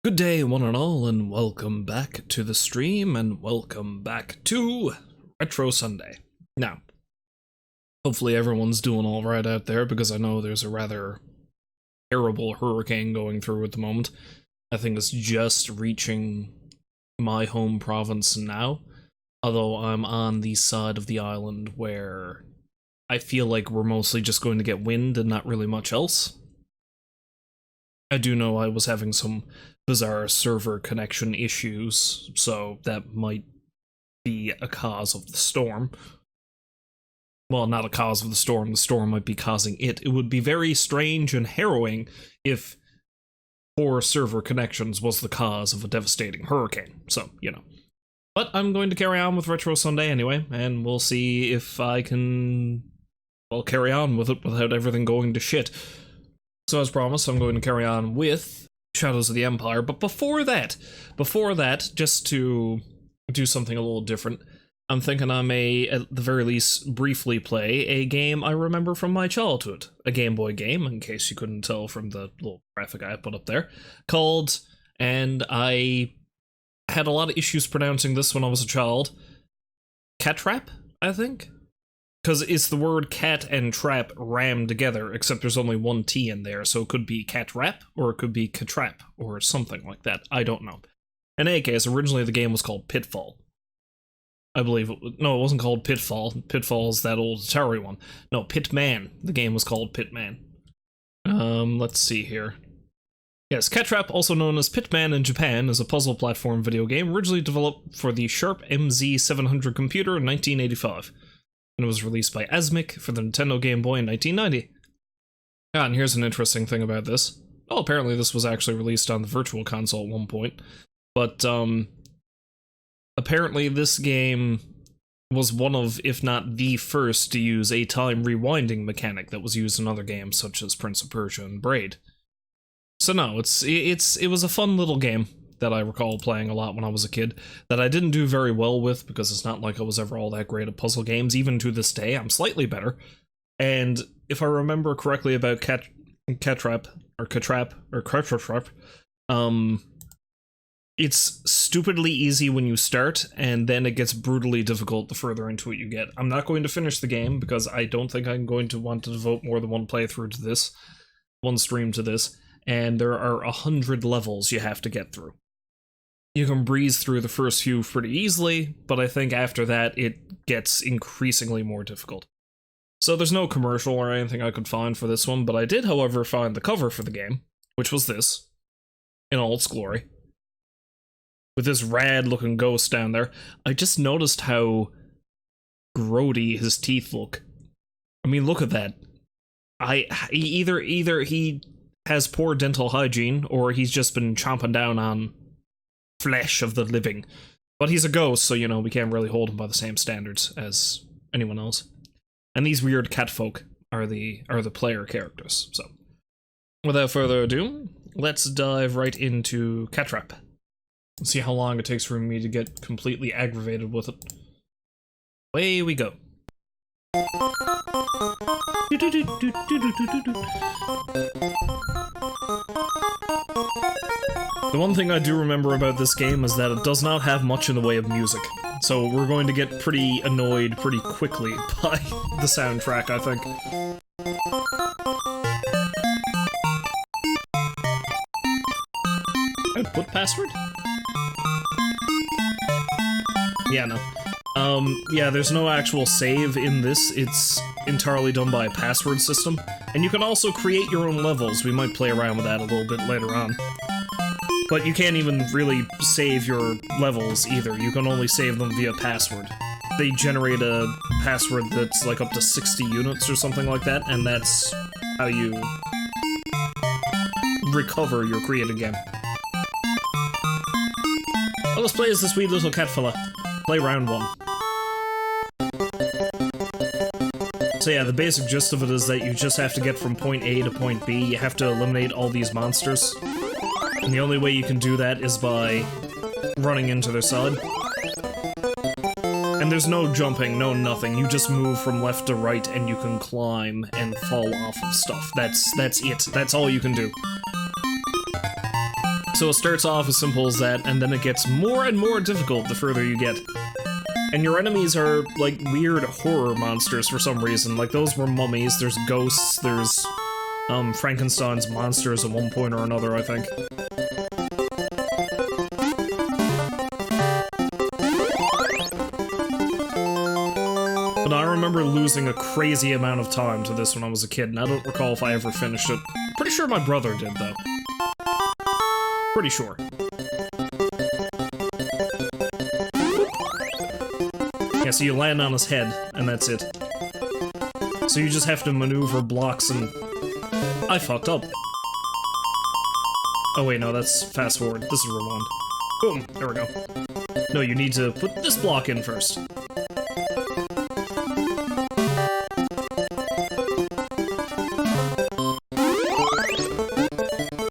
Good day, one and all, and welcome back to the stream, and welcome back to Retro Sunday. Now, hopefully everyone's doing alright out there, because I know there's a rather terrible hurricane going through at the moment. I think it's just reaching my home province now, although I'm on the side of the island where I feel like we're mostly just going to get wind and not really much else. I do know I was having some bizarre server connection issues, so that might be a cause of the storm. Well, not a cause of the storm might be causing it. It would be very strange and harrowing if poor server connections was the cause of a devastating hurricane, so, you know. But I'm going to carry on with Retro Sunday anyway, and we'll see if I can, well, carry on with it without everything going to shit. So as promised, I'm going to carry on with Shadows of the Empire, but before that, just to do something a little different, I'm thinking I may, at the very least, briefly play a game I remember from my childhood. A Game Boy game, in case you couldn't tell from the little graphic I put up there, called, and I had a lot of issues pronouncing this when I was a child, Catrap, I think? Because it's the word cat and trap rammed together, except there's only one T in there, so it could be Catrap, or it could be Catrap, or something like that. I don't know. In any case, originally the game was called Pitfall. I believe no, it wasn't called Pitfall. Pitfall's that old Atari one. No, Pitman. The game was called Pitman. Let's see here. Yes, Catrap, also known as Pitman in Japan, is a puzzle platform video game originally developed for the Sharp MZ700 computer in 1985. And it was released by Asmic for the Nintendo Game Boy in 1990. Ah, and here's an interesting thing about this. Well, apparently this was actually released on the Virtual Console at one point. But, apparently this game was one of, if not the first, to use a time rewinding mechanic that was used in other games such as Prince of Persia and Braid. So no, it was a fun little game that I recall playing a lot when I was a kid, that I didn't do very well with, because it's not like I was ever all that great at puzzle games. Even to this day, I'm slightly better. And if I remember correctly about Catrap, it's stupidly easy when you start, and then it gets brutally difficult the further into it you get. I'm not going to finish the game, because I don't think I'm going to want to devote more than one playthrough to this, one stream to this, and there are 100 levels you have to get through. You can breeze through the first few pretty easily, but I think after that it gets increasingly more difficult. So there's no commercial or anything I could find for this one, but I did, however, find the cover for the game, which was this, in all its glory. With this rad-looking ghost down there. I just noticed how grody his teeth look. I mean, look at that. Either he has poor dental hygiene, or he's just been chomping down on flesh of the living. But he's a ghost, so, you know, we can't really hold him by the same standards as anyone else. And these weird catfolk are the player characters. So, without further ado, let's dive right into Catrap. See how long it takes for me to get completely aggravated with it. Away we go. The one thing I do remember about this game is that it does not have much in the way of music, so we're going to get pretty annoyed pretty quickly by the soundtrack, I think. Output password? Yeah, no. Yeah, there's no actual save in this. It's entirely done by a password system. And you can also create your own levels. We might play around with that a little bit later on. But you can't even really save your levels either. You can only save them via password. They generate a password that's like up to 60 units or something like that, and that's how you recover your created game. Well, let's play as this wee little cat fella. Play round one. So yeah, the basic gist of it is that you just have to get from point A to point B. You have to eliminate all these monsters. And the only way you can do that is by running into their side. And there's no jumping, no nothing. You just move from left to right and you can climb and fall off of stuff. That's it. That's all you can do. So it starts off as simple as that, and then it gets more and more difficult the further you get. And your enemies are, like, weird horror monsters for some reason. Like, those were mummies, there's ghosts, there's, Frankenstein's monsters at one point or another, I think. But I remember losing a crazy amount of time to this when I was a kid, and I don't recall if I ever finished it. Pretty sure my brother did, though. Pretty sure. Yeah, so you land on his head, and that's it. So you just have to maneuver blocks and... I fucked up. Oh wait, no, that's fast forward. This is rewind. Boom, there we go. No, you need to put this block in first.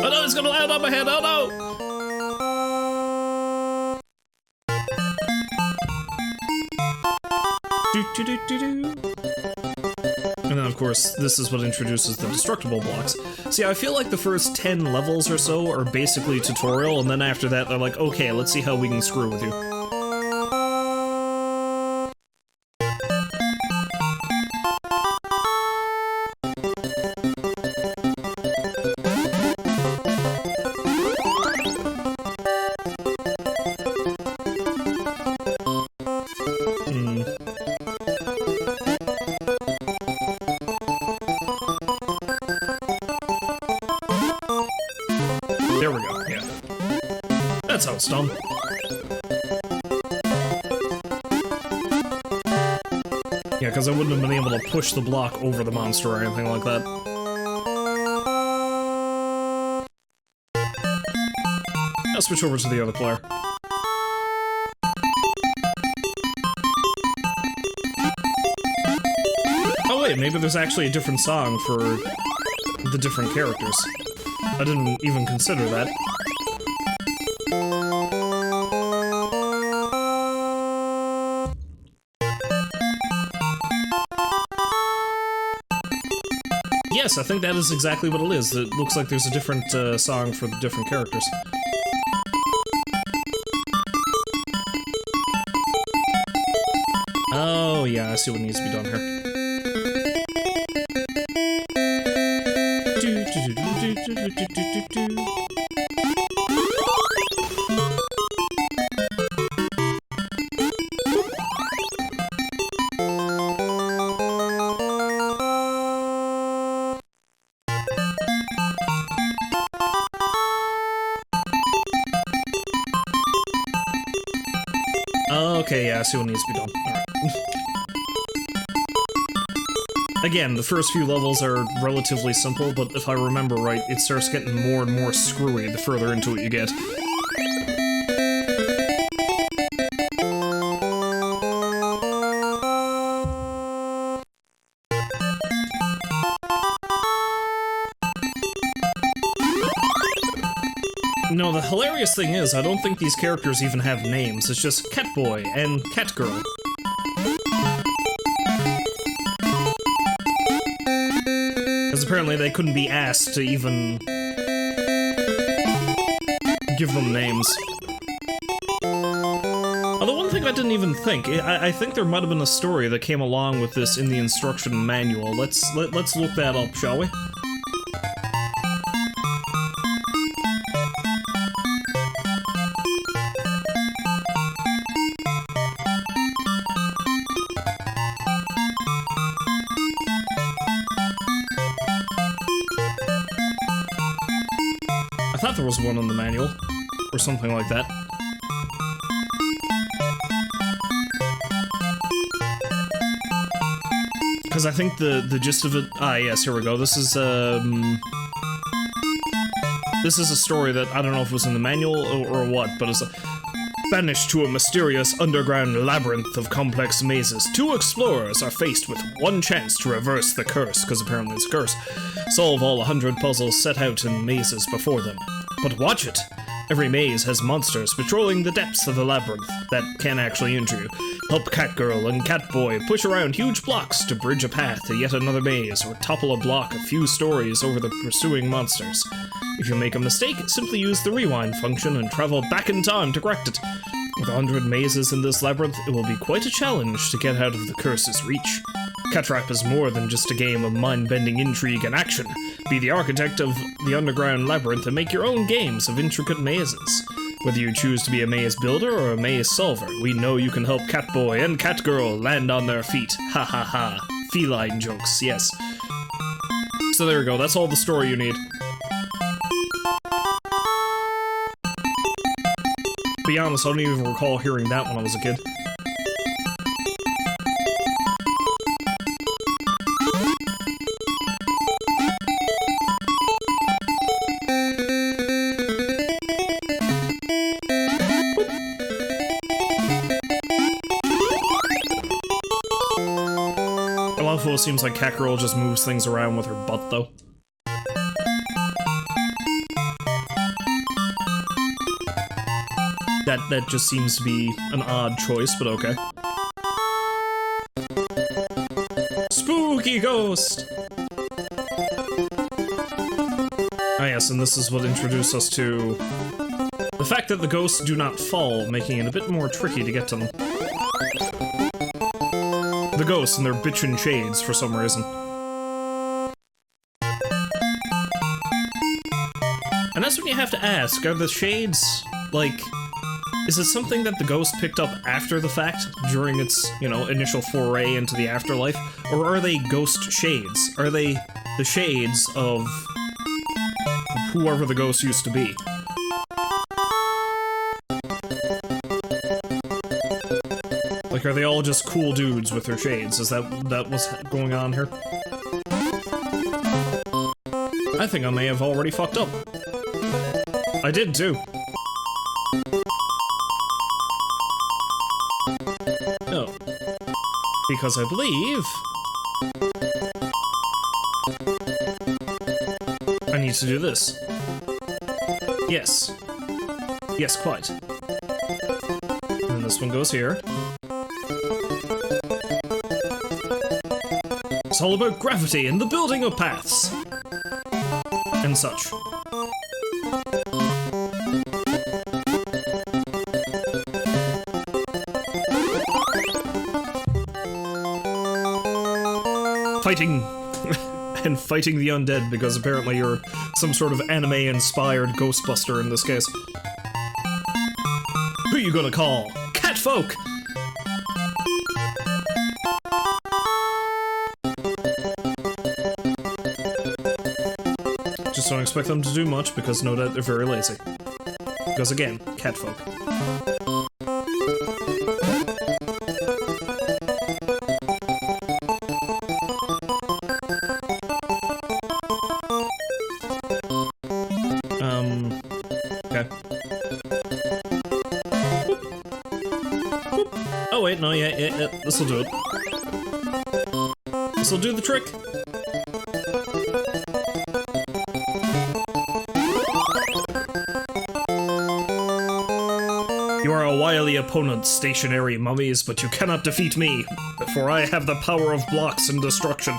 Oh no, it's gonna land on my head, oh no! And then, of course, this is what introduces the destructible blocks. See, I feel like the first 10 levels or so are basically tutorial, and then after that they're like, okay, let's see how we can screw with you. There we go, yeah. That's how it's done. Yeah, because I wouldn't have been able to push the block over the monster or anything like that. I'll switch over to the other player. Oh wait, maybe there's actually a different song for the different characters. I didn't even consider that. Yes, I think that is exactly what it is. It looks like there's a different song for the different characters. Oh yeah, I see what needs to be done here. Okay, yeah, I see what needs to be done. Alright. Again, the first few levels are relatively simple, but if I remember right, it starts getting more and more screwy the further into it you get. No, the hilarious thing is, I don't think these characters even have names. It's just Catboy and Catgirl. Because apparently they couldn't be asked to even give them names. Although one thing I didn't even think, I think there might have been a story that came along with this in the instruction manual. Let's look that up, shall we? I thought there was one in the manual, or something like that. Because I think the gist of it... Ah, yes, here we go. This is a story that, I don't know if it was in the manual or what, but it's banished to a mysterious underground labyrinth of complex mazes. Two explorers are faced with one chance to reverse the curse, because apparently it's a curse. Solve all 100 puzzles set out in mazes before them. But watch it! Every maze has monsters patrolling the depths of the labyrinth that can actually injure you. Help Catgirl and Catboy push around huge blocks to bridge a path to yet another maze, or topple a block a few stories over the pursuing monsters. If you make a mistake, simply use the rewind function and travel back in time to correct it. With 100 mazes in this labyrinth, it will be quite a challenge to get out of the curse's reach. Catrap is more than just a game of mind-bending intrigue and action. Be the architect of the underground labyrinth and make your own games of intricate mazes. Whether you choose to be a maze builder or a maze solver, we know you can help Catboy and Catgirl land on their feet. Ha ha ha. Feline jokes, yes. So there we go, that's all the story you need. To be honest, I don't even recall hearing that when I was a kid. It seems like Catgirl just moves things around with her butt, though. That just seems to be an odd choice, but okay. Spooky ghost! Ah yes, and this is what introduced us to the fact that the ghosts do not fall, making it a bit more tricky to get to them. The ghosts and their bitchin' shades for some reason. And that's when you have to ask, are the shades, like, is it something that the ghost picked up after the fact, during its, you know, initial foray into the afterlife? Or are they ghost shades? Are they the shades of whoever the ghost used to be? Like, are they all just cool dudes with their shades? Is that what's going on here? I think I may have already fucked up. I did too. No. Because I believe I need to do this. Yes. Yes, quite. And then this one goes here. It's all about gravity and the building of paths. And such. Fighting. And fighting the undead, because apparently you're some sort of anime-inspired Ghostbuster in this case. Who you gonna call? Catfolk! Just don't expect them to do much, because no doubt they're very lazy. Because again, catfolk. Okay. Boop. Boop. Oh wait, no, yeah, this'll do it. This'll do the trick. You are a wily opponent, stationary mummies, but you cannot defeat me, for I have the power of blocks and destruction.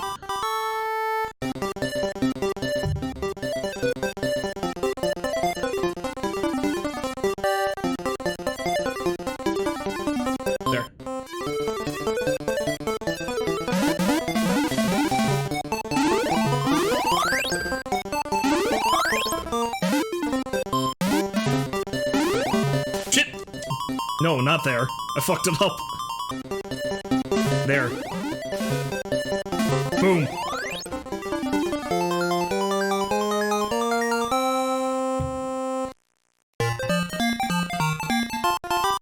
There. No, not there. I fucked it up. There. Boom.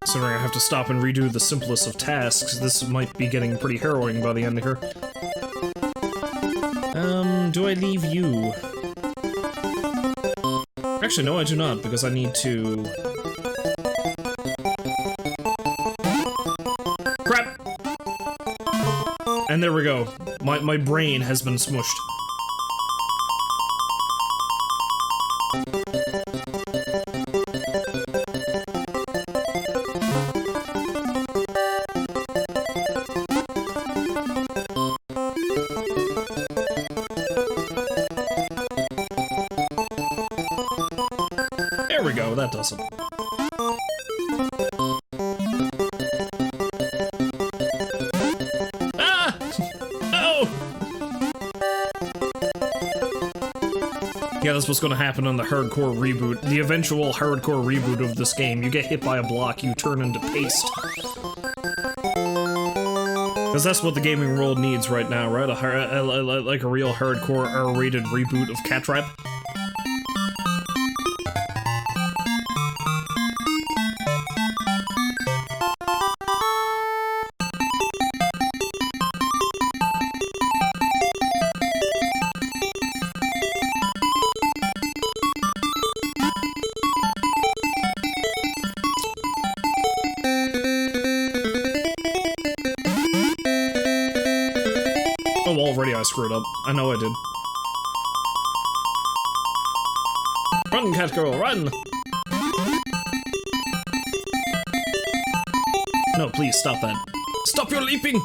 Considering I have to stop and redo the simplest of tasks, this might be getting pretty harrowing by the end of here. Do I leave you? Actually, no, I do not, because I need to... Crap! And there we go. My brain has been smushed. Ah! Oh! Yeah, that's what's gonna happen on the hardcore reboot. The eventual hardcore reboot of this game. You get hit by a block, you turn into paste. Because that's what the gaming world needs right now, right? Like a real hardcore R-rated reboot of Catrap. Oh, already I screwed up. I know I did. Run, cat girl, run! No, please, stop that. Stop your leaping!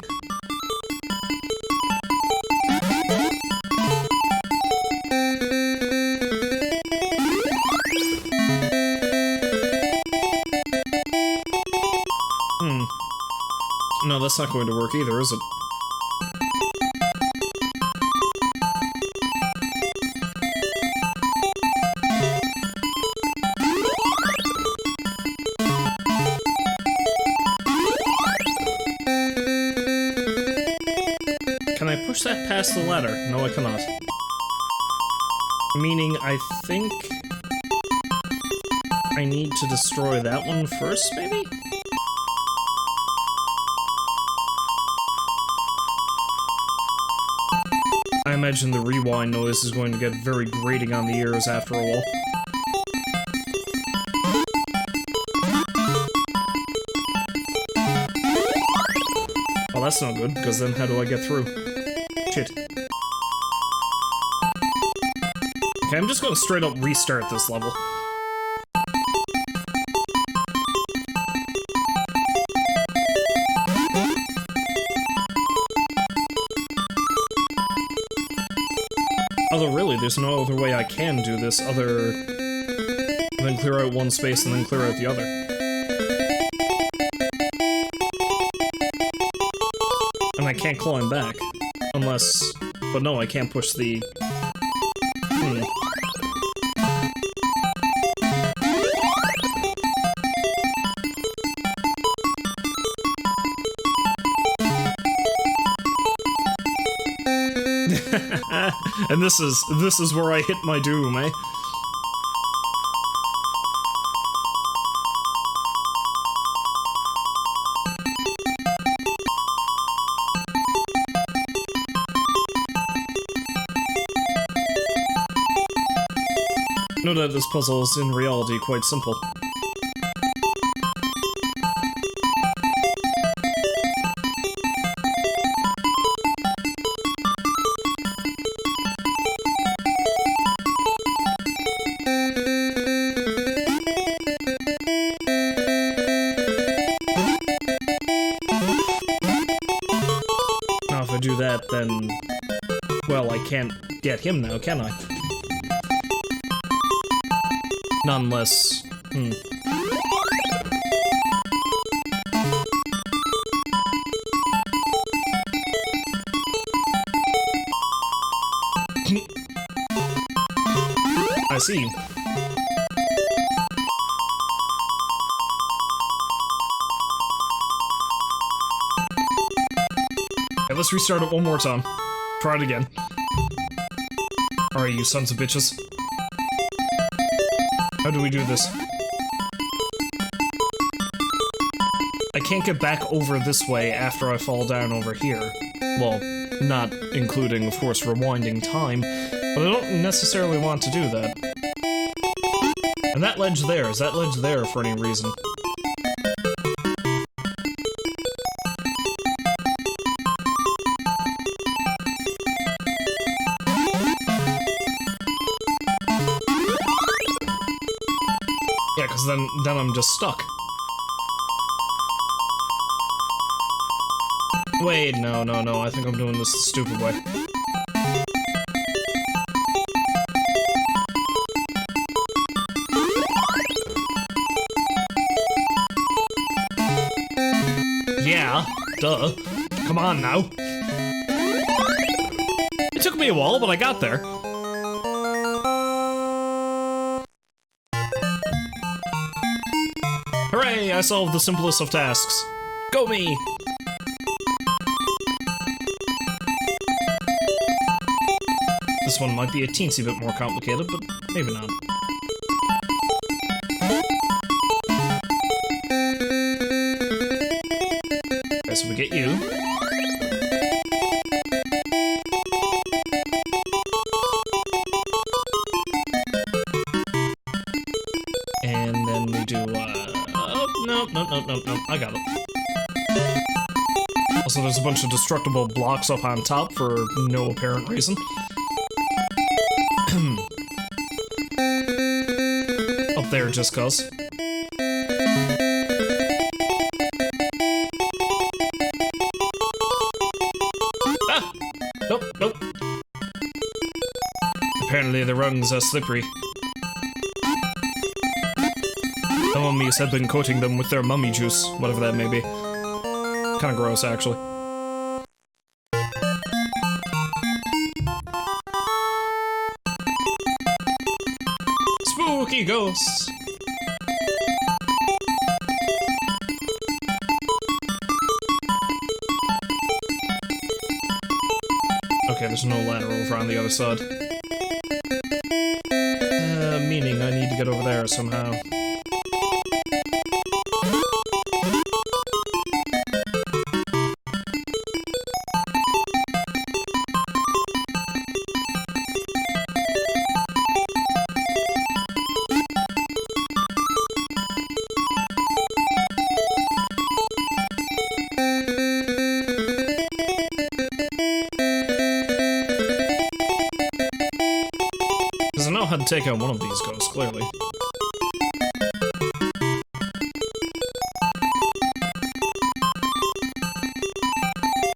No, that's not going to work either, is it? Can I push that past the ladder? No, I cannot. Meaning, I think I need to destroy that one first, maybe? I imagine the rewind noise is going to get very grating on the ears after a while. Well, that's not good, because then how do I get through? Shit. Okay, I'm just gonna straight up restart this level. Although really, there's no other way I can do this other than clear out one space and then clear out the other. And I can't climb back. Unless... but no, I can't push the... And this is where I hit my doom, eh? No doubt this puzzle is in reality quite simple. Now if I do that, then... well, I can't get him now, can I? Not unless... I see. Okay, let's restart it one more time. Try it again. Alright, you sons of bitches. How do we do this? I can't get back over this way after I fall down over here. Well, not including, of course, rewinding time, but I don't necessarily want to do that. And that ledge there, is that ledge there for any reason? Yeah, because then I'm just stuck. Wait, no, I think I'm doing this the stupid way. Yeah, duh. Come on now. It took me a while, but I got there. Hooray, I solved the simplest of tasks. Go me! This one might be a teensy bit more complicated, but maybe not. Okay, so we get you. And then we do, no, I got it. Also, there's a bunch of destructible blocks up on top for no apparent reason. Up there just cause. Ah! Nope. Apparently the rungs are slippery. The mummies have been coating them with their mummy juice, whatever that may be. Kinda gross, actually. Spooky ghosts! Okay, there's no ladder over on the other side. Meaning I need to get over there somehow. Because I know how to take out one of these ghosts, clearly.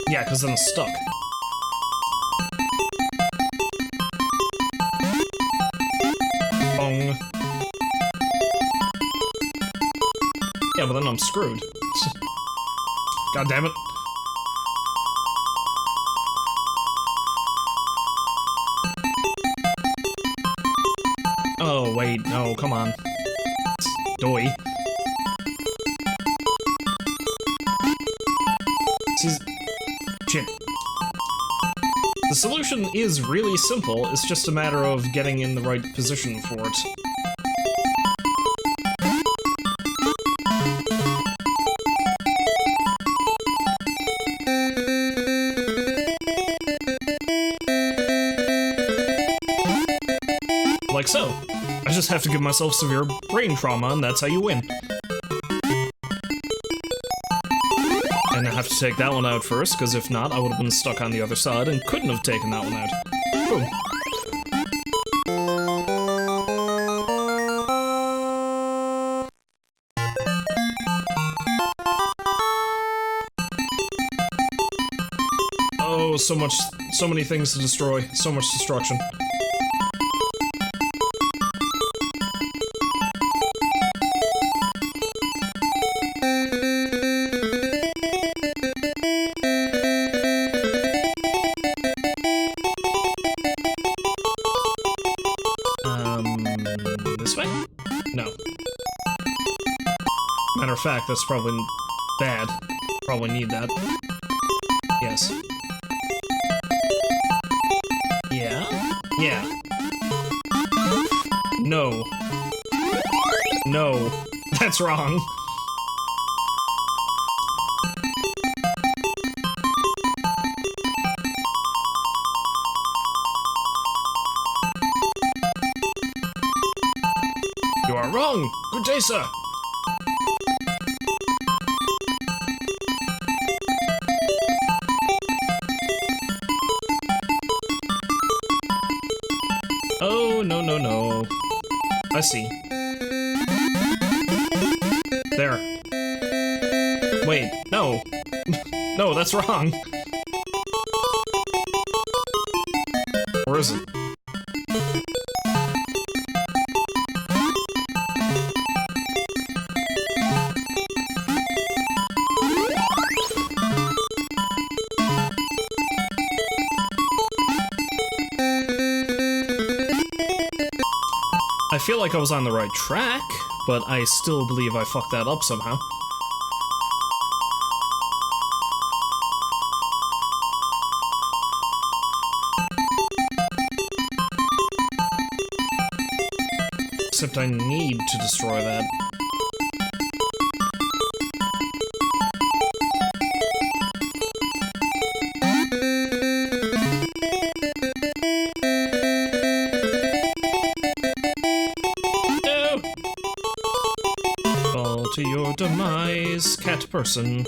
Yeah, because then it's stuck. Bong. Yeah, but then I'm screwed. God damn it. Oh, wait, no, come on. Doy. Shit. The solution is really simple, it's just a matter of getting in the right position for it. Like so. I just have to give myself severe brain trauma, and that's how you win. And I have to take that one out first, because if not, I would have been stuck on the other side and couldn't have taken that one out. Boom. Oh, so many things to destroy, so much destruction. This way? No. Matter of fact, that's probably bad. Probably need that. Yes. Yeah? Yeah. No. No. That's wrong. You are wrong! Good day, sir! Oh, no. I see. There. Wait, no. No, that's wrong. Where is it? feel like I was on the right track, but I still believe I fucked that up somehow. Except I need to destroy that. To your demise, cat person.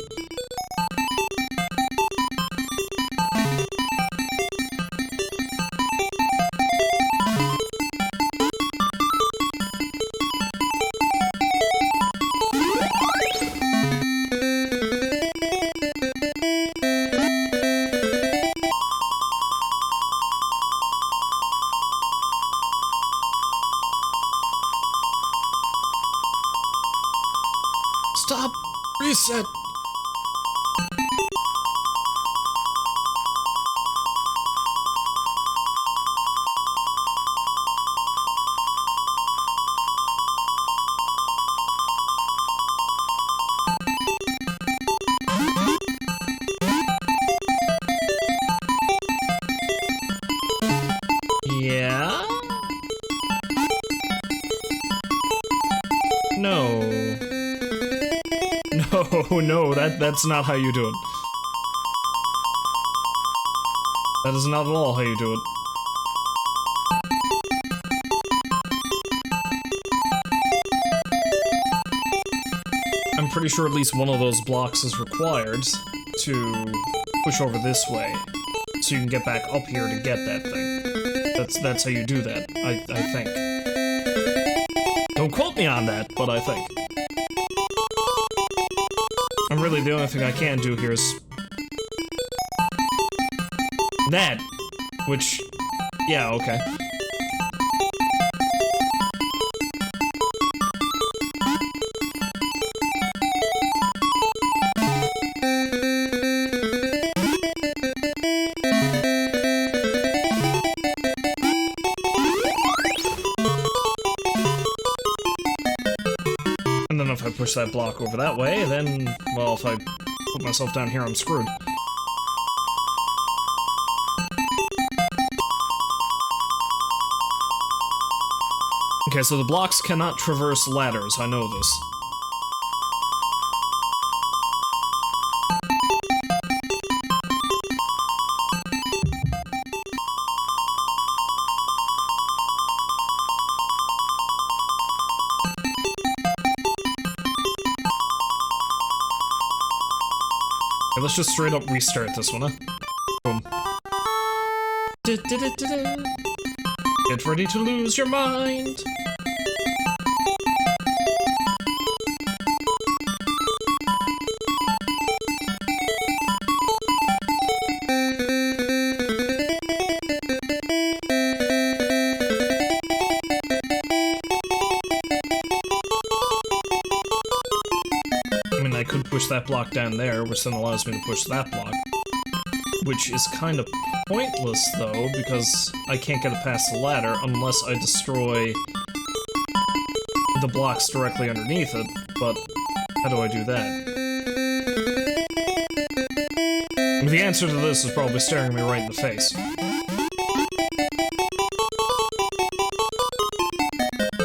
Stop! Reset! Yeah? No. No, that's not how you do it. That is not at all how you do it. I'm pretty sure at least one of those blocks is required to push over this way, so you can get back up here to get that thing. That's how you do that, I think. Don't quote me on that, but I think. Really, the only thing I can do here is that, which, yeah, okay. And then if I push that block over that way, then, well, if I put myself down here, I'm screwed. Okay, so the blocks cannot traverse ladders, I know this. Okay, let's just straight up restart this one, huh? Boom. Get ready to lose your mind! I mean, I could push that block down there, which then allows me to push that block. Which is kind of pointless, though, because I can't get it past the ladder unless I destroy the blocks directly underneath it, but how do I do that? The answer to this is probably staring me right in the face.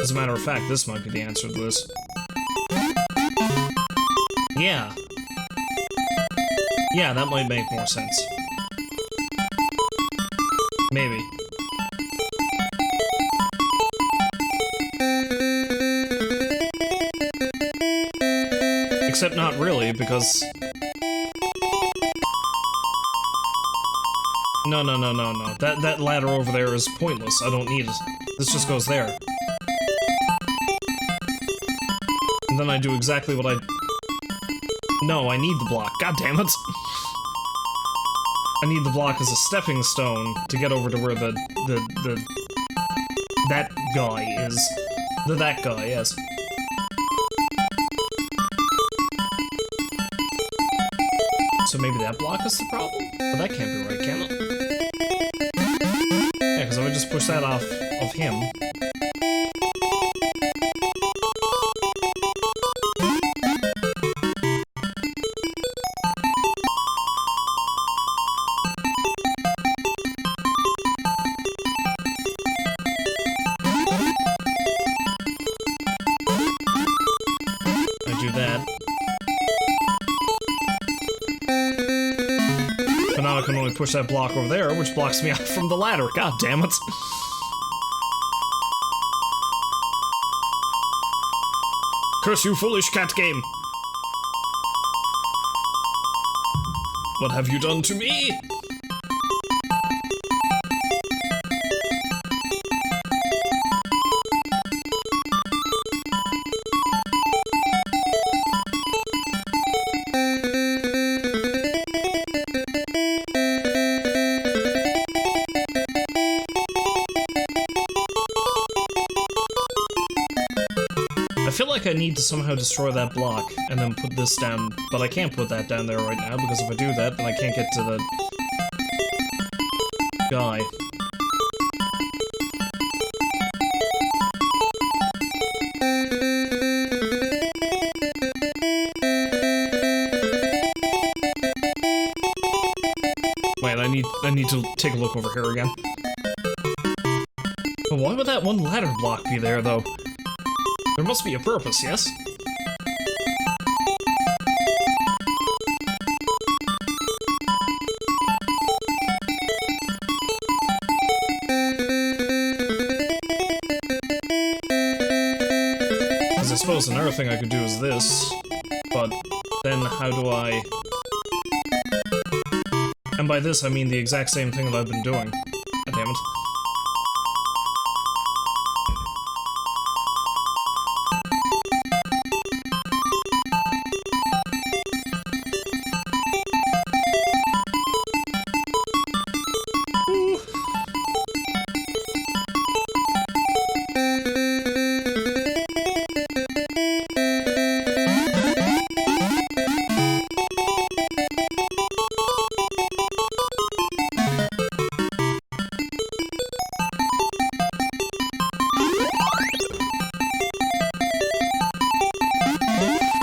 As a matter of fact, this might be the answer to this. Yeah. Yeah, that might make more sense. Maybe. Except not really, because... No. That ladder over there is pointless. I don't need it. This just goes there. And then I do exactly what I... No, I need the block. God damn it. I need the block as a stepping stone to get over to where that guy is. That guy, yes. So maybe that block is the problem? But that can't be right, can it? Yeah, because I would just push that off of him. that. But now I can only push that block over there, which blocks me out from the ladder. God damn it. Curse you, foolish cat game! What have you done to me? I feel like I need to somehow destroy that block and then put this down, but I can't put that down there right now because if I do that, then I can't get to the guy. Wait, I need to take a look over here again. But why would that one ladder block be there, though? There must be a purpose, yes? Because I suppose another thing I could do is this, but then how do I... And by this I mean the exact same thing that I've been doing. God damn it.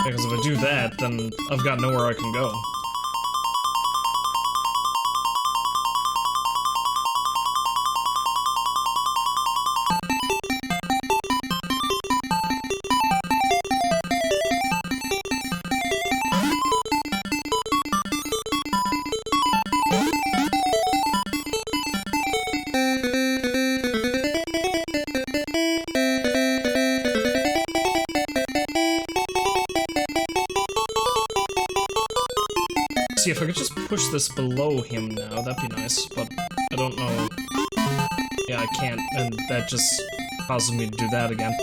Because if I do that, then I've got nowhere I can go. See, if I could just push this below him now, that'd be nice, but I don't know. Yeah, I can't, and that just causes me to do that again.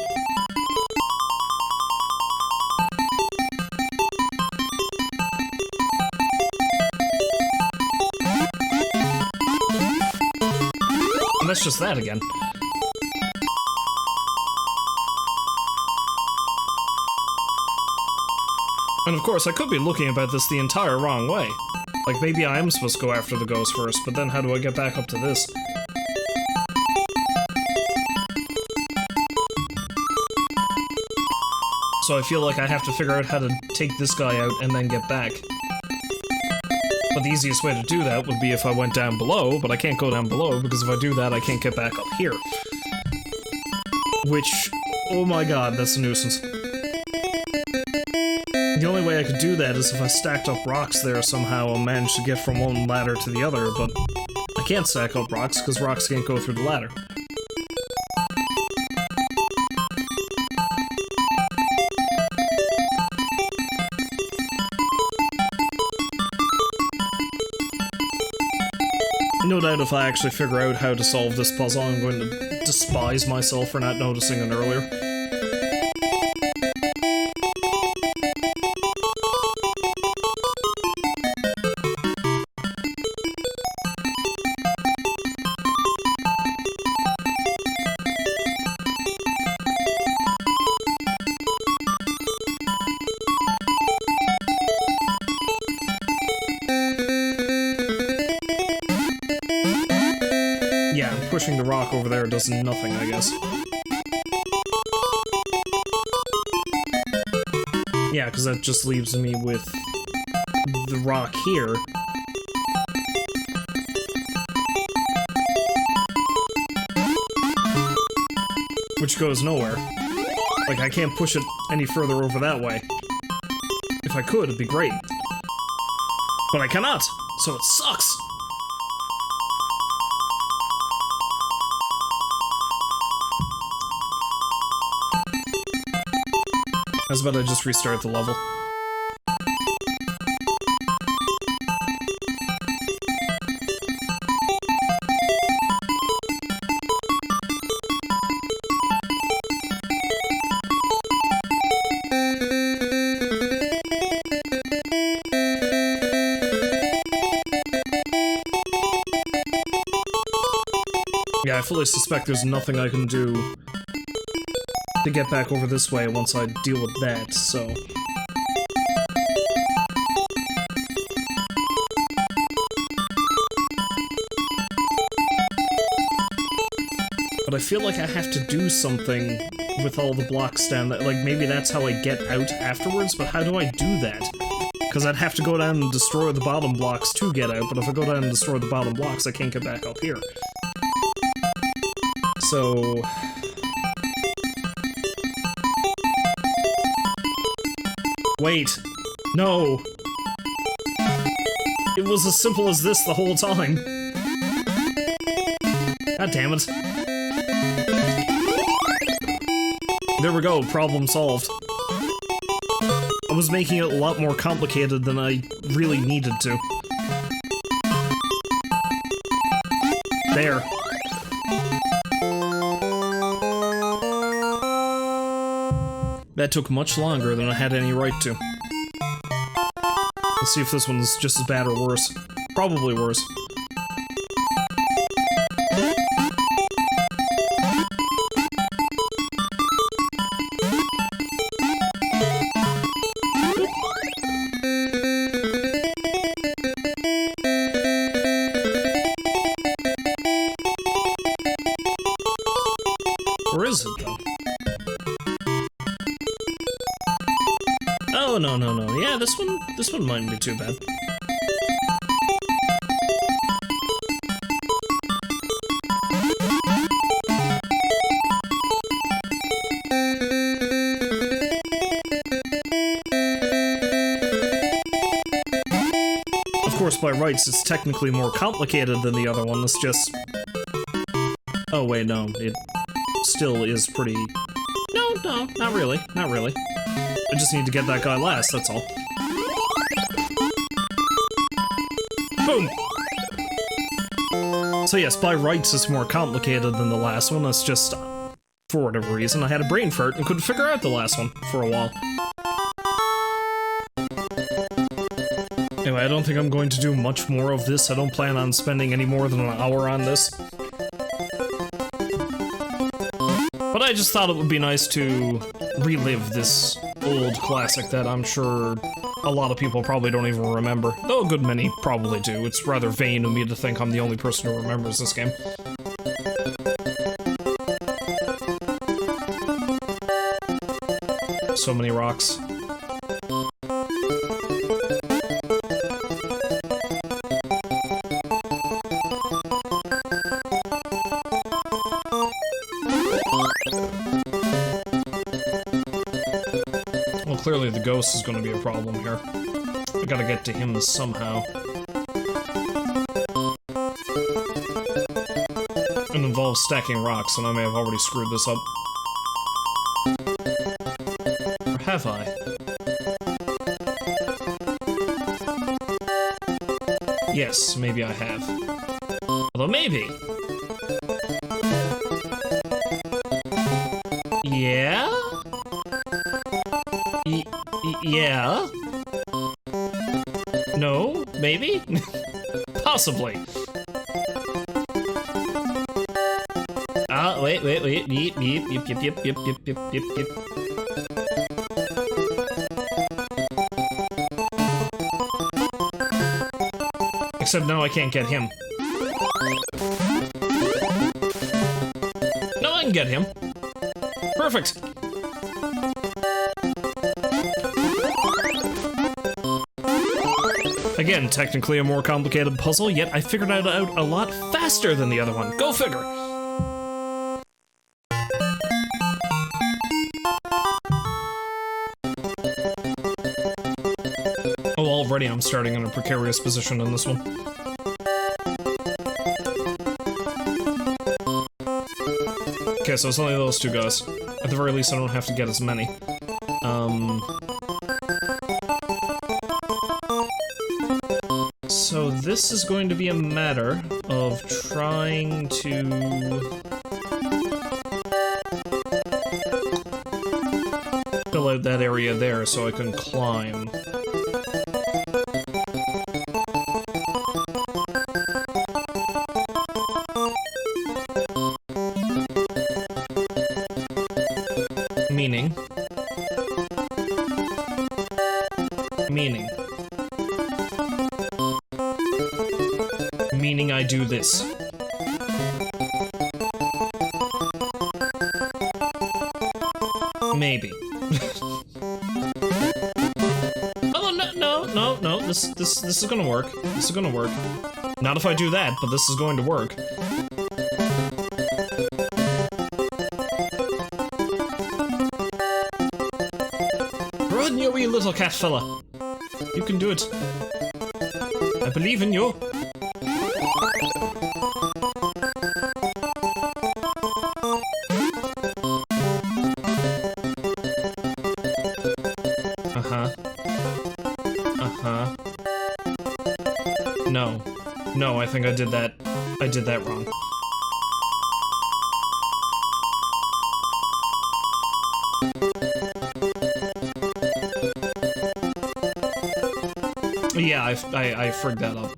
And that's just that again. And of course, I could be looking about this the entire wrong way. Like, maybe I am supposed to go after the ghost first, but then how do I get back up to this? So I feel like I have to figure out how to take this guy out and then get back. But the easiest way to do that would be if I went down below, but I can't go down below, because if I do that, I can't get back up here. Which, oh my god, that's a nuisance. The only way I could do that is if I stacked up rocks there somehow and managed to get from one ladder to the other, but I can't stack up rocks because rocks can't go through the ladder. No doubt if I actually figure out how to solve this puzzle, I'm going to despise myself for not noticing it earlier. Yeah, pushing the rock over there does nothing, I guess. Yeah, because that just leaves me with the rock here. Which goes nowhere. Like, I can't push it any further over that way. If I could, it'd be great. But I cannot, so it sucks. I was about to just restart the level. Yeah, I fully suspect there's nothing I can do to get back over this way once I deal with that, so... But I feel like I have to do something with all the blocks down there. Like, maybe that's how I get out afterwards, but how do I do that? Because I'd have to go down and destroy the bottom blocks to get out, but if I go down and destroy the bottom blocks, I can't get back up here. So... Wait. No! It was as simple as this the whole time. God damn it. There we go, problem solved. I was making it a lot more complicated than I really needed to. There. That took much longer than I had any right to. Let's see if this one's just as bad or worse. Probably worse. Where is it, though? Oh, no. Yeah, this one mightn't be too bad. Of course, by rights, it's technically more complicated than the other one, it's just... Oh, wait, no, it still is pretty... No, not really. I just need to get that guy last, that's all. Boom! So yes, by rights it's more complicated than the last one, it's just, for whatever reason, I had a brain fart and couldn't figure out the last one for a while. Anyway, I don't think I'm going to do much more of this. I don't plan on spending any more than an hour on this. But I just thought it would be nice to relive this old classic that I'm sure a lot of people probably don't even remember. Though a good many probably do. It's rather vain of me to think I'm the only person who remembers this game. So many rocks. Well, clearly the ghost is going to be a problem here. I gotta get to him somehow. It involves stacking rocks, and I may have already screwed this up. Or have I? Yes, maybe I have. Although maybe... Yeah? Yeah? No? Maybe? Possibly. Wait, yep. Except now I can't get him. No, I can get him. Perfect. Again, technically a more complicated puzzle, yet I figured it out a lot faster than the other one. Go figure! already I'm starting in a precarious position in this one. Okay, so it's only those two guys. At the very least, I don't have to get as many. So this is going to be a matter of trying to fill out that area there so I can climb. Meaning. Meaning I do this. Maybe. Oh no, this is gonna work. This is gonna work. Not if I do that, but this is going to work. Run, you wee little cat fella. You can do it. I believe in you. No, I think I did that wrong. Yeah, I frigged that up.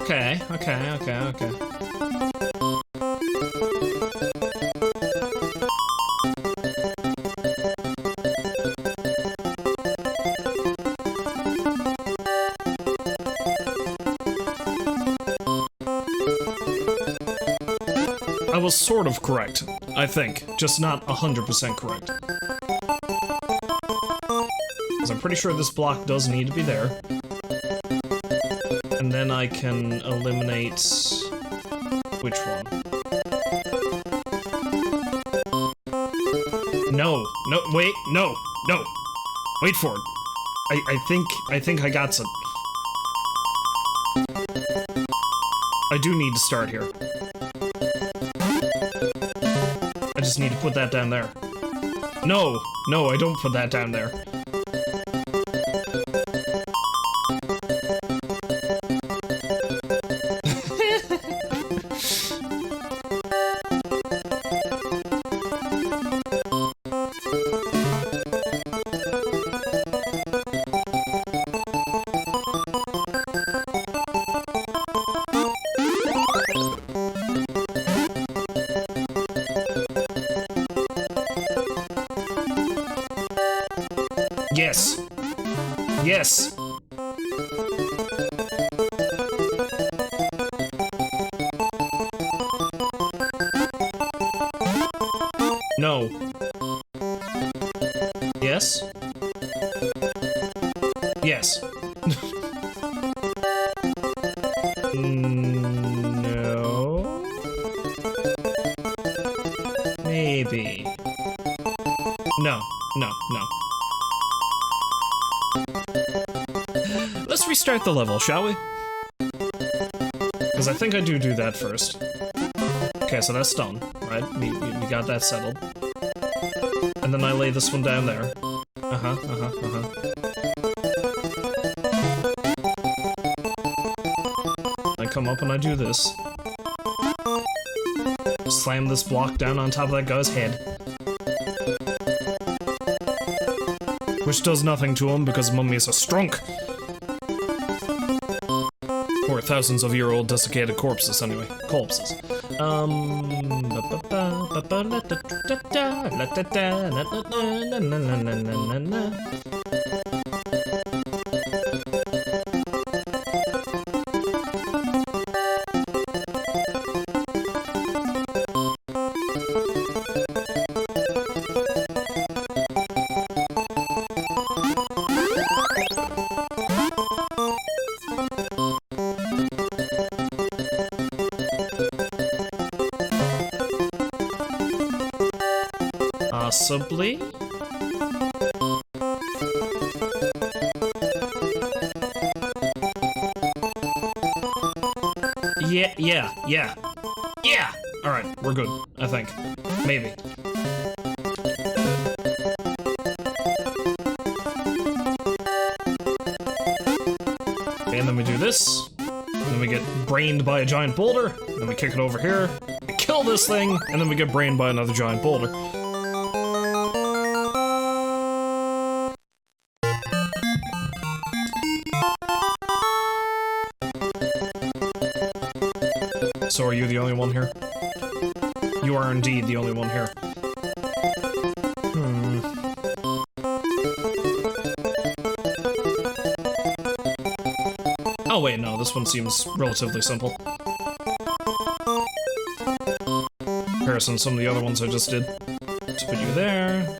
Okay. I was sort of correct, I think, just not 100% correct. Because I'm pretty sure this block does need to be there. And then I can eliminate... which one? No, wait, no, wait for it. I think I got some. I do need to start here. I just need to put that down there. No, I don't put that down there. Yes. No. Yes. Yes. No. Maybe. No. Let's restart the level, shall we? Because I think I do that first. Okay, so that's done, right? We got that settled. And then I lay this one down there. I come up and I do this. Slam this block down on top of that guy's head. Which does nothing to him because Mummy is a strunk. Or thousands of year old desiccated corpses, anyway. Corpses. Possibly? Yeah! Alright, we're good, I think. Maybe. Okay, and then we do this. And then we get brained by a giant boulder. Then we kick it over here. We kill this thing, and then we get brained by another giant boulder. So are you the only one here? You are indeed the only one here. Oh wait, no, this one seems relatively simple. Comparison to some of the other ones I just did. Let's put you there.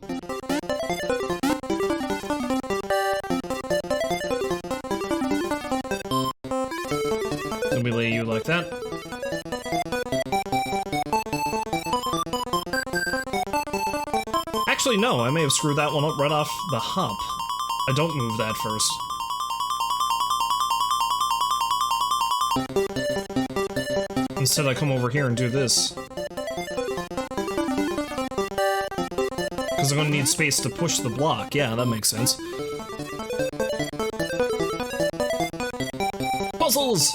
Then we lay you like that. Actually, no, I may have screwed that one up right off the hop. I don't move that first. Instead, I come over here and do this. Because I'm gonna need space to push the block. Yeah, that makes sense. Puzzles!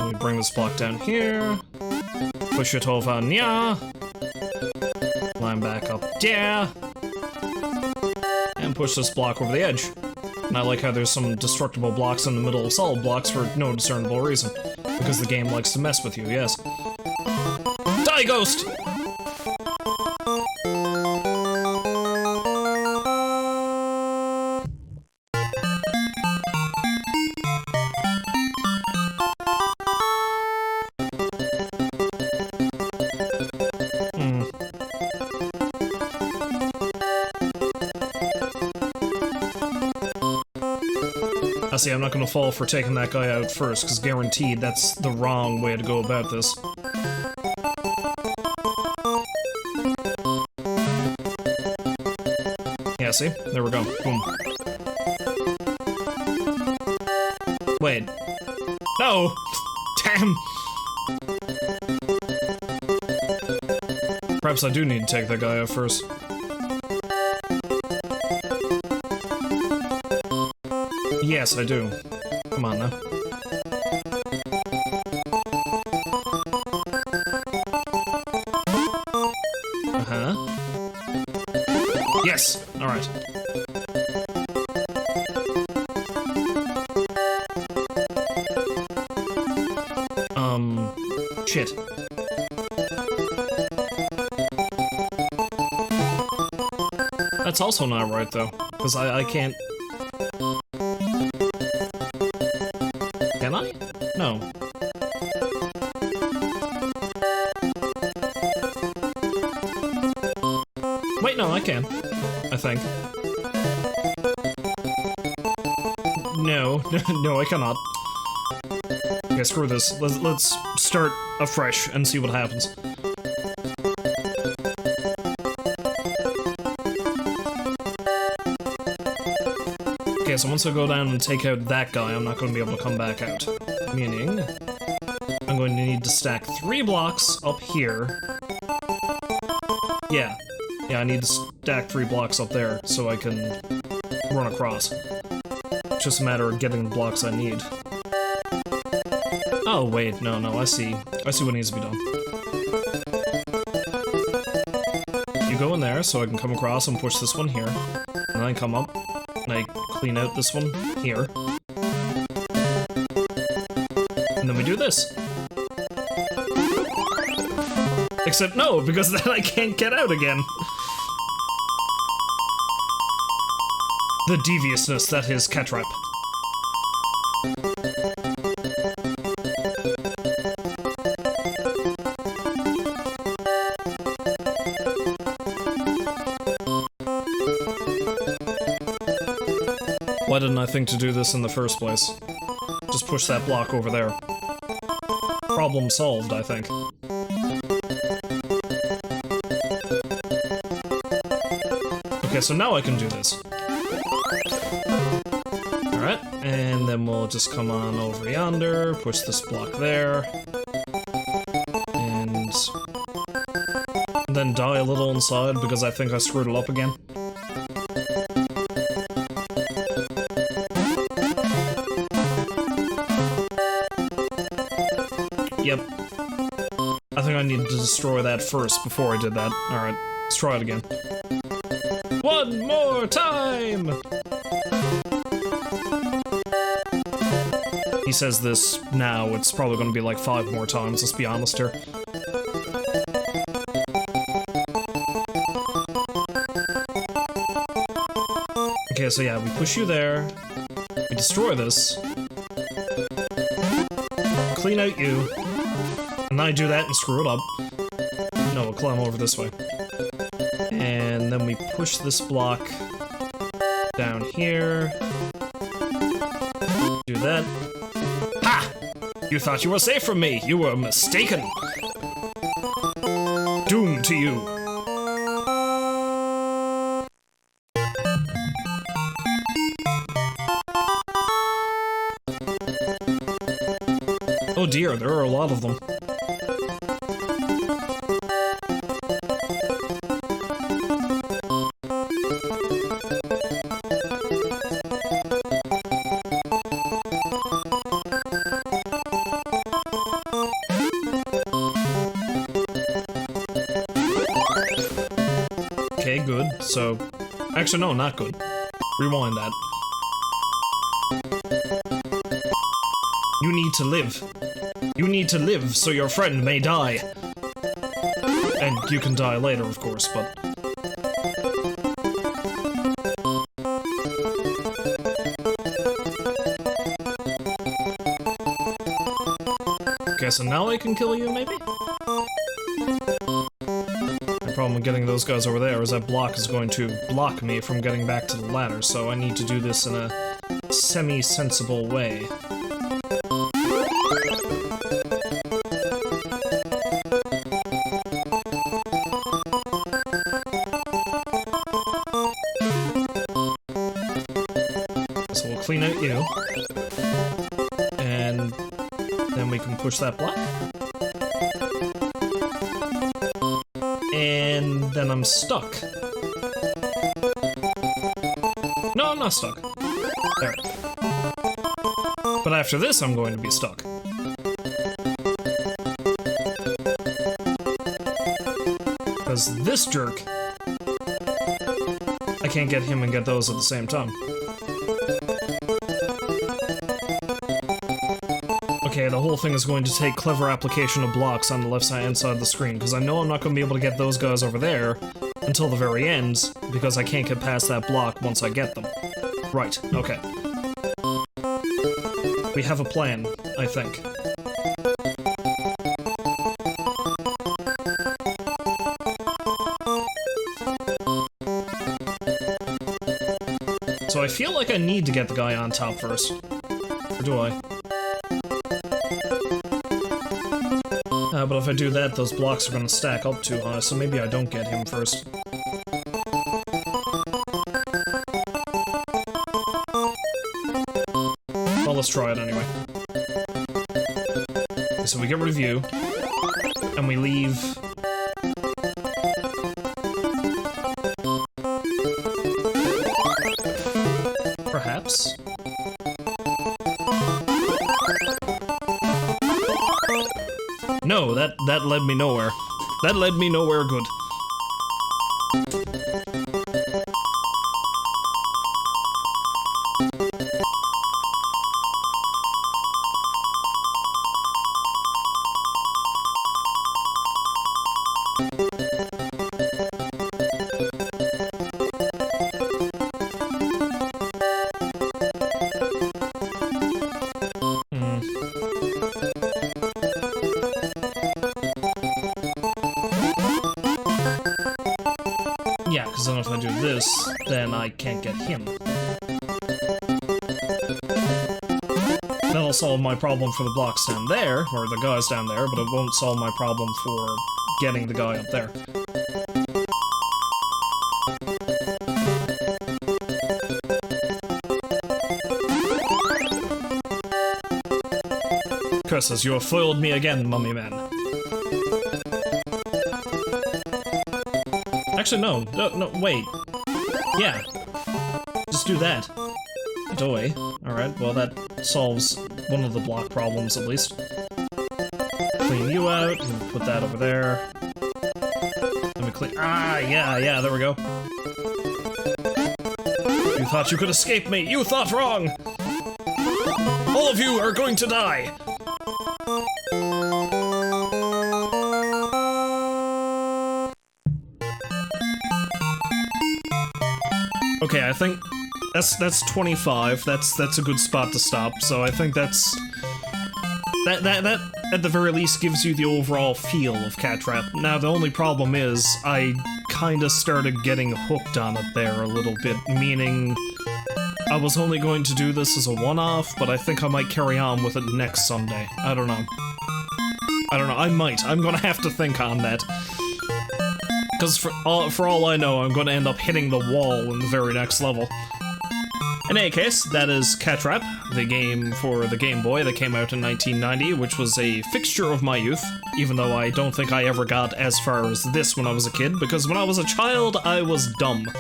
Let me bring this block down here. Push it over, yeah. Climb back up, yeah. And push this block over the edge. And I like how there's some destructible blocks in the middle of solid blocks for no discernible reason. Because the game likes to mess with you, yes. Die, ghost! See, I'm not gonna fall for taking that guy out first, because guaranteed that's the wrong way to go about this. Yeah, see? There we go. Boom. Wait. No! Damn! Perhaps I do need to take that guy out first. Yes, I do. Come on now. Uh-huh. Yes! Alright. Shit. That's also not right, though. Because I can't... Can I? No. Wait, no, I can. I think. No. No, I cannot. Okay, screw this. Let's start afresh and see what happens. Okay, so once I go down and take out that guy, I'm not going to be able to come back out. Meaning, I'm going to need to stack 3 blocks up here. Yeah. Yeah, I need to stack 3 blocks up there so I can run across. It's just a matter of getting the blocks I need. Oh, wait, no, I see. I see what needs to be done. You go in there so I can come across and push this one here. And then come up. And I clean out this one here. And then we do this. Except no, because then I can't get out again. The deviousness that is Catrap. Why didn't I think to do this in the first place? Just push that block over there. Problem solved, I think. Okay, so now I can do this. Alright, and then we'll just come on over yonder, push this block there, and then die a little inside because I think I screwed it up again. Yep. I think I needed to destroy that first before I did that. Alright, let's try it again. One more time! He says this now, it's probably gonna be like 5 more times, let's be honest here. Okay, so yeah, we push you there, we destroy this, clean out you, and I do that and screw it up. No, we'll climb over this way. And then we push this block down here. Do that. Ha! You thought you were safe from me! You were mistaken! Doom to you! Oh dear, there are a lot of them. Okay, good. So, actually no, not good. Rewind that. You need to live. You need to live so your friend may die. And you can die later, of course, but... Okay, so now I can kill you, maybe? The problem with getting those guys over there is that block is going to block me from getting back to the ladder, so I need to do this in a semi-sensible way. So we'll clean out you, and then we can push that block. And then I'm stuck. No, I'm not stuck. There. But after this, I'm going to be stuck. Because this jerk, I can't get him and get those at the same time. Okay, the whole thing is going to take clever application of blocks on the left-hand side of the screen, because I know I'm not going to be able to get those guys over there until the very end, because I can't get past that block once I get them. Right, okay. We have a plan, I think. So I feel like I need to get the guy on top first. Or do I? But if I do that, those blocks are gonna stack up too high, so maybe I don't get him first. Well, let's try it anyway. Okay, so we get rid of you, and we leave... Perhaps? No, that led me nowhere. That led me nowhere good. Yeah, because then if I do this, then I can't get him. That'll solve my problem for the blocks down there, or the guys down there, but it won't solve my problem for getting the guy up there. Curses, you have foiled me again, Mummy Man. Actually, no, wait. Yeah. Just do that. Doy. Alright, well that solves one of the block problems at least. Clean you out, and put that over there. Let me clean- yeah, there we go. You thought you could escape me! You thought wrong! All of you are going to die! Okay, I think that's 25. That's a good spot to stop. So I think that at the very least gives you the overall feel of Catrap. Now the only problem is I kind of started getting hooked on it there a little bit, meaning I was only going to do this as a one-off, but I think I might carry on with it next Sunday. I don't know. I might. I'm gonna have to think on that. Because for all I know, I'm gonna end up hitting the wall in the very next level. In any case, that is Catrap, the game for the Game Boy that came out in 1990, which was a fixture of my youth, even though I don't think I ever got as far as this when I was a kid, because when I was a child, I was dumb,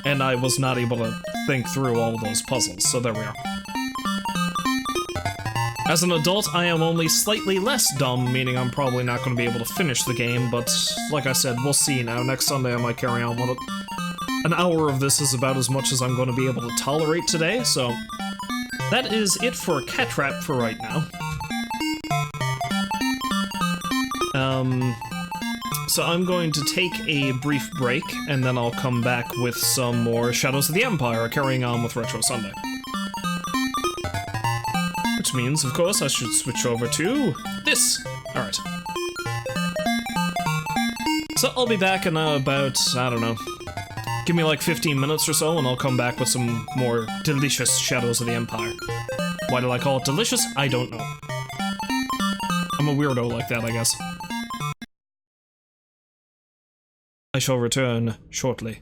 and I was not able to think through all those puzzles, so there we are. As an adult, I am only slightly less dumb, meaning I'm probably not going to be able to finish the game, but like I said, we'll see now. Next Sunday I might carry on with it. An hour of this is about as much as I'm going to be able to tolerate today, so that is it for Catrap for right now. So I'm going to take a brief break, and then I'll come back with some more Shadows of the Empire, carrying on with Retro Sunday. Which means, of course, I should switch over to this. Alright. So I'll be back in about, I don't know, give me like 15 minutes or so and I'll come back with some more delicious Shadows of the Empire. Why did I call it delicious? I don't know. I'm a weirdo like that, I guess. I shall return shortly.